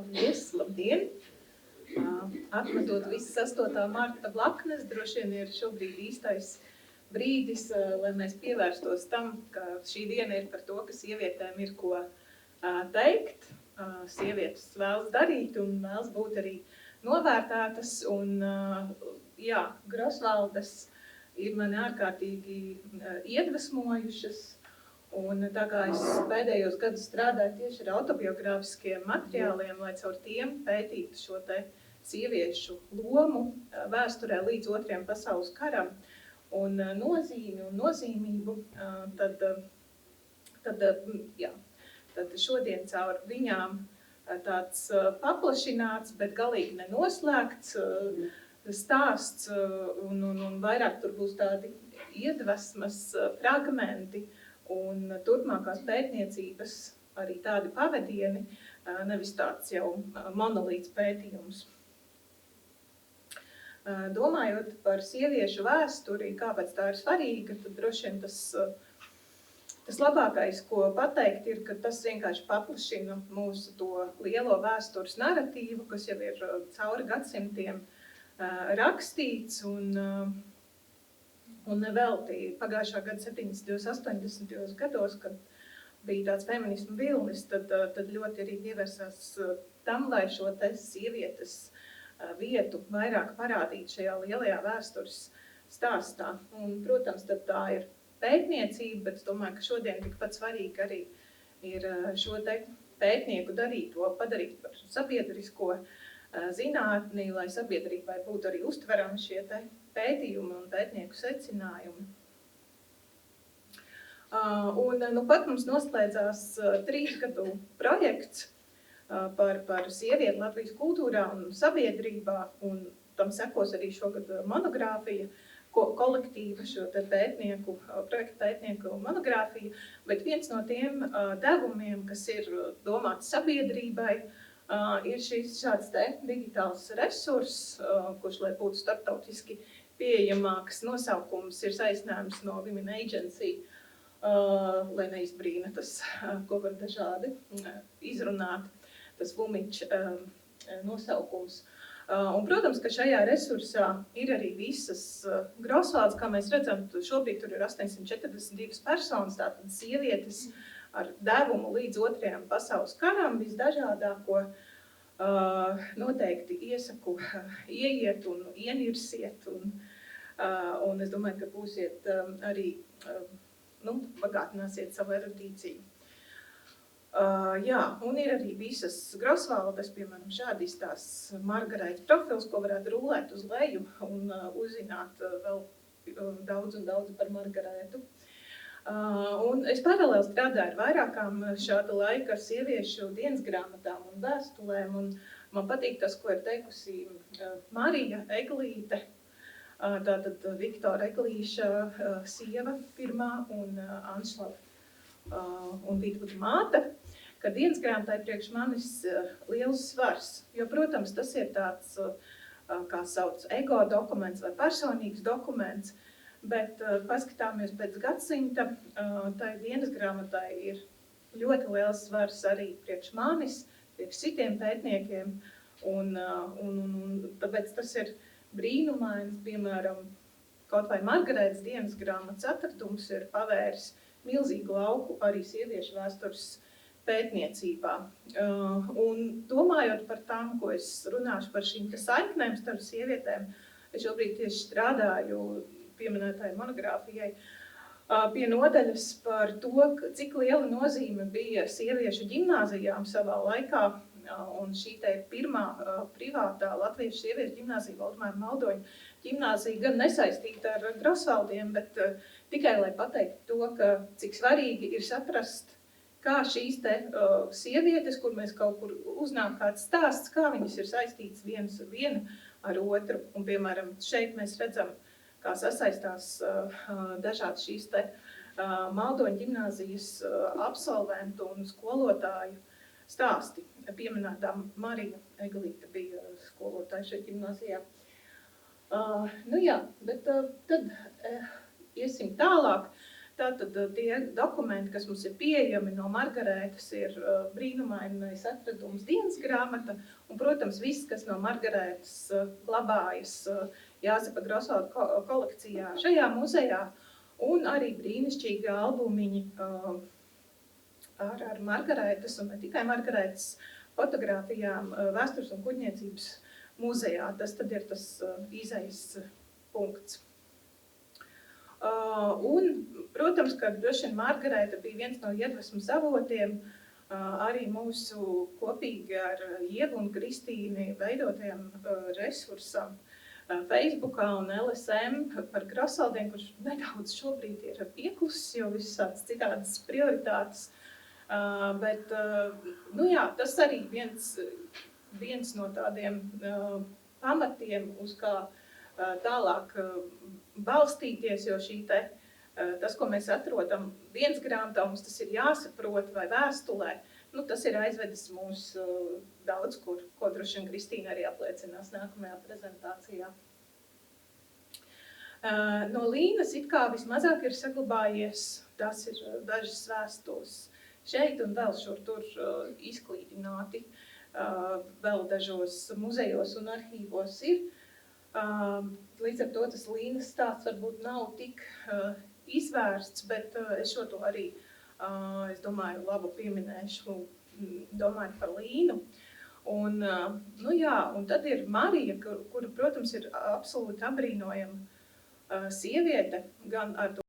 Paldies, labdien! Atmetot visas 8. marta blaknes, droši vien ir šobrīd īstais brīdis, lai mēs pievērstos tam, ka šī diena ir par to, ka sievietēm ir ko teikt. Sievietes vēlas darīt un vēlas būt arī novērtētas. Un, jā, Grosvaldes ir mani ārkārtīgi iedvesmojušas. Un tā kā es pēdējos gadus strādāju tieši ar autobiogrāfiskiem materiāliem, lai caur tiem pētītu šo te sieviešu lomu vēsturē līdz 2. pasaules karam un nozīmi un nozīmību, tad šodien caur viņām tāds paplašināts, bet galīgi nenoslēgts stāsts un vairāk tur būs tādi iedvesmas fragmenti un turpmākās pētniecības arī tādi pavadieni, nevis tāds jau monolīts pētījums. Domājot par sieviešu vēsturi, kāpēc tā ir svarīga, tad droši vien tas labākais, ko pateikt, ir, ka tas vienkārši paplašina mūsu to lielo vēstures naratīvu, kas jau ir cauri gadsimtiem rakstīts un nevelti pagājušā gada 70. 80. gados, kad bija tāds feminismu vilnis, tad ļoti arī pievērsās tam, lai šo te sievietes vietu vairāk parādīt šajā lielajā vēstures stāstā. Un, protams, tad tā ir pētniecība, bet es domāju, ka šodien tikpat svarīgi arī ir šo te pētnieku darīto padarīt par sabiedrisko zinātni, lai sabiedrībai būtu arī uztverami šie te pētījumi un pētnieku secinājumi. Un pat mums noslēdzās 3 gadu projekts par sievieti Latvijas kultūrā un sabiedrībā, un tam sekos arī šogad monogrāfija, kolektīva šo te pētnieku, projekta pētnieku monogrāfija, bet viens no tiem devumiem, kas ir domāts sabiedrībai, ir šis šāds te digitāls resurss, kurš, lai būtu starptautiski pieejamāks, nosaukums ir saistājums no Women Agency, lai neizbrīna tas, ko var dažādi izrunāt, tas Vumič nosaukums. Un, protams, ka šajā resursā ir arī visas Grosvaldes, kā mēs redzam, šobrīd tur ir 842 personas, tātad sievietes ar devumu līdz 2. pasaules karam, visdažādāko. Noteikti iesaku ieiet un ienirsiet, un es domāju, ka būsiet arī, bagātināsiet savu erudīciju. Jā, un ir arī visas Grosvaldes, piemēram, šādi izstās Margaretas profils, ko varētu rulēt uz leju un uzzināt vēl daudz un daudz par Margaretu. Un es paralēli strādāju ar vairākām šāda laika sieviešu dienas grāmatām un vēstulēm, un man patīk tas, ko ir teikusi Marija Eglīte, tātad Viktora Eglīša sieva pirmā un Anšlava un Vītvuda māte, ka dienas grāmatai priekš manis liels svars, jo, protams, tas ir tāds, kā sauc, ego dokuments vai personīgs dokuments, bet paskatāmies pēc gadsimta, tai dienas grāmatai ir ļoti liels svars arī priekš manis, priekš citiem pētniekiem, un tāpēc tas ir brīnumains, piemēram, kaut vai Margaretas dienas grāmatas atradums ir pavēris milzīgu lauku arī sieviešu vēstures pētniecībā. Un domājot par tām, ko es runāšu par šīm saiknēm starp sievietēm, es šobrīd tieši strādāju pieminētāji monogrāfijai pie nodaļas par to, cik liela nozīme bija sieviešu ģimnāzijām savā laikā, un šī te ir pirmā privātā latviešu sieviešu ģimnāzija, Valdemāra Maldoņa ģimnāzija, gan nesaistīta ar Grosvaldiem, bet tikai lai pateiktu to, ka cik svarīgi ir saprast, kā šīs te sievietes, kur mēs kaut kur uznāk kāds stāsts, kā viņas ir saistītas viena ar otru. Un, piemēram, šeit mēs redzam, kā sasaistās dažādi šīs te Maldoņa ģimnāzijas absolventu un skolotāju stāsti. Pieminētā Marija Eglīte bija skolotāja šeit ģimnāzijā. Bet tad iesim tālāk. Tātad tie dokumenti, kas mums ir pieejami no Margarētas, ir brīnumainais atradums dienas grāmata, un, protams, viss, kas no Margarētas glabājas Jāzepa Grosvalda kolekcijā šajā muzejā, un arī brīnišķīgi albumiņi ar Margarētas, un ne tikai Margarētas fotogrāfijām Vēstures un kuģniecības muzejā. Tas tad ir tas izejas punkts. Un, protams, ka droši vien Margarēta bija viens no iedvesmas avotiem arī mūsu kopīgi ar Ievu un Kristīni veidotajam resursam Facebookā un LSM par Grosvaldiem, kurš nedaudz šobrīd ir pieklusis, jo visāds citādas prioritātes. Bet, nu jā, tas arī viens no tādiem pamatiem, uz kā tālāk balstīties, jo tas, ko mēs atrodam dienas grāmatā, mums tas ir jāsaprot vai vēstulē, nu, tas ir aizvedis mūs daudz kur, ko droši vien Kristīna arī apliecinās nākamajā prezentācijā. No Līnas it kā vismazāk ir saglabājies, tas ir dažas vēstules šeit un vēl šur tur izklīdināti, vēl dažos muzejos un arhīvos ir. Līdz ar to tas Līnas stāsts varbūt nav tik izvērsts, bet es šo to arī, es domāju, labu pieminēšu, domāju par Līnu. Un, nu jā, un tad ir Marija, kura, protams, ir absolūti abrīnojama sieviete, gan ar to